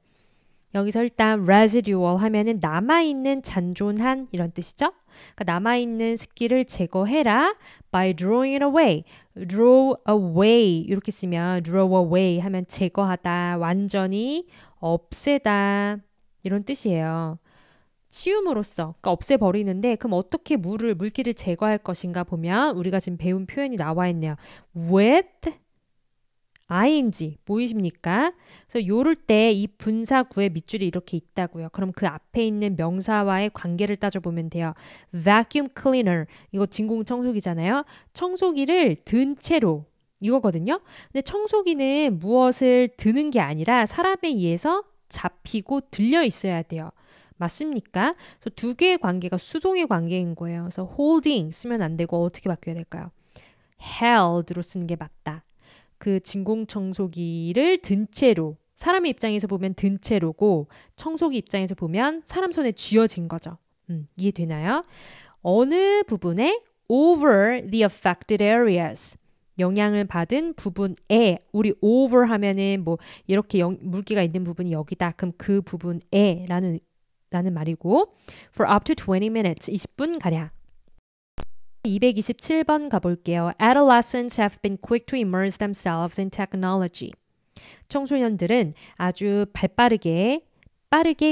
여기서 일단 residual 하면은 남아있는 잔존한 이런 뜻이죠. 그러니까 남아있는 습기를 제거해라 by drawing it away. draw away 이렇게 쓰면 draw away 하면 제거하다, 완전히 없애다 이런 뜻이에요. 치움으로써, 그러니까 없애버리는데 그럼 어떻게 물기를 제거할 것인가 보면 우리가 지금 배운 표현이 나와 있네요. with ing 보이십니까? 그래서 요럴 때 이 분사구의 밑줄이 이렇게 있다고요. 그럼 그 앞에 있는 명사와의 관계를 따져보면 돼요. vacuum cleaner 이거 진공청소기잖아요. 청소기를 든 채로 이거거든요. 근데 청소기는 무엇을 드는 게 아니라 사람에 의해서 잡히고 들려 있어야 돼요. 맞습니까? 그래서 두 개의 관계가 수동의 관계인 거예요. 그래서 holding 쓰면 안 되고 어떻게 바뀌어야 될까요? held로 쓰는 게 맞다. 그 진공청소기를 든 채로 사람의 입장에서 보면 든 채로고 청소기 입장에서 보면 사람 손에 쥐어진 거죠. 이해되나요? 어느 부분에 over the affected areas 영향을 받은 부분에 우리 over 하면은 뭐 이렇게 물기가 있는 부분이 여기다. 그럼 그 부분에 라는 말이고 for up to 20 minutes 20분 가량. 227번 가볼게요. Adolescents have been quick to immerse themselves in technology. 청소년들은 아주 빠르게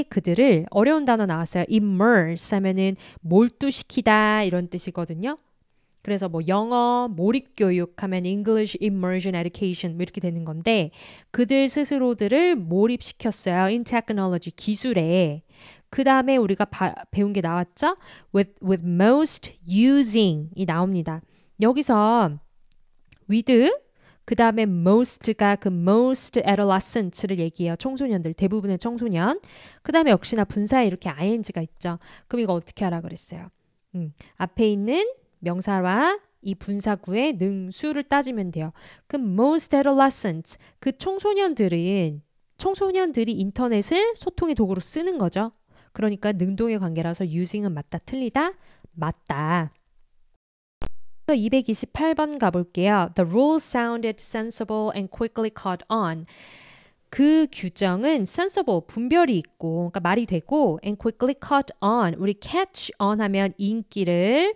그들을 어려운 단어 나왔어요. immerse 하면은 몰두시키다 이런 뜻이거든요. 그래서 뭐 영어 몰입교육 하면 English Immersion Education 이렇게 되는 건데 그들 스스로들을 몰입시켰어요. In technology 기술에. 그 다음에 우리가 배운 게 나왔죠? With most using 이 나옵니다. 여기서 with 그 다음에 most가 그 most adolescents를 얘기해요. 청소년들 대부분의 청소년. 그 다음에 역시나 분사에 이렇게 ing가 있죠. 그럼 이거 어떻게 하라 그랬어요? 앞에 있는 명사와 이 분사구의 능수를 따지면 돼요. 그럼 most adolescents 그 청소년들이 인터넷을 소통의 도구로 쓰는 거죠. 그러니까 능동의 관계라서 using은 맞다, 틀리다? 맞다. 228번 가볼게요. The rule sounded sensible and quickly caught on. 그 규정은 sensible, 분별이 있고, 그러니까 말이 되고, and quickly caught on. 우리 catch on 하면 인기를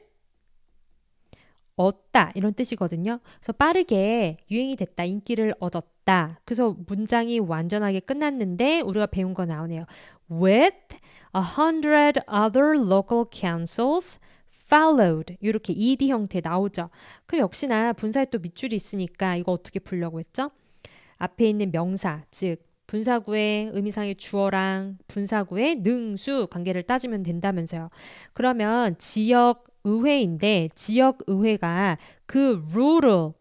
얻다 이런 뜻이거든요. 그래서 빠르게 유행이 됐다, 인기를 얻었다. 그래서 문장이 완전하게 끝났는데 우리가 배운 거 나오네요. With 100 other local councils followed. 이렇게 ed 형태 나오죠. 그 역시나 분사에 또 밑줄이 있으니까 이거 어떻게 풀려고 했죠? 앞에 있는 명사, 즉 분사구의 의미상의 주어랑 분사구의 능수 관계를 따지면 된다면서요. 그러면 지역 의회인데 지역 의회가 그 룰을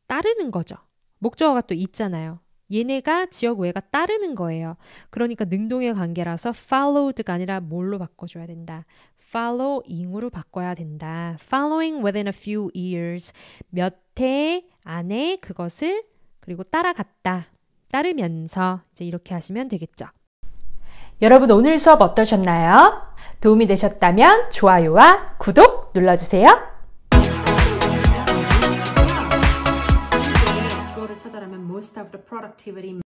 따르는 거죠. 목적어가 또 있잖아요. 얘네가 지역 의회가 따르는 거예요. 그러니까 능동의 관계라서 followed가 아니라 뭘로 바꿔줘야 된다. following으로 바꿔야 된다. following within a few years. 몇 해 안에 그것을 그리고 따라갔다. 따르면서 이제 이렇게 하시면 되겠죠. 여러분 오늘 수업 어떠셨나요? 도움이 되셨다면 좋아요와 구독 눌러주세요. 주어를 찾아라면 most of the productivity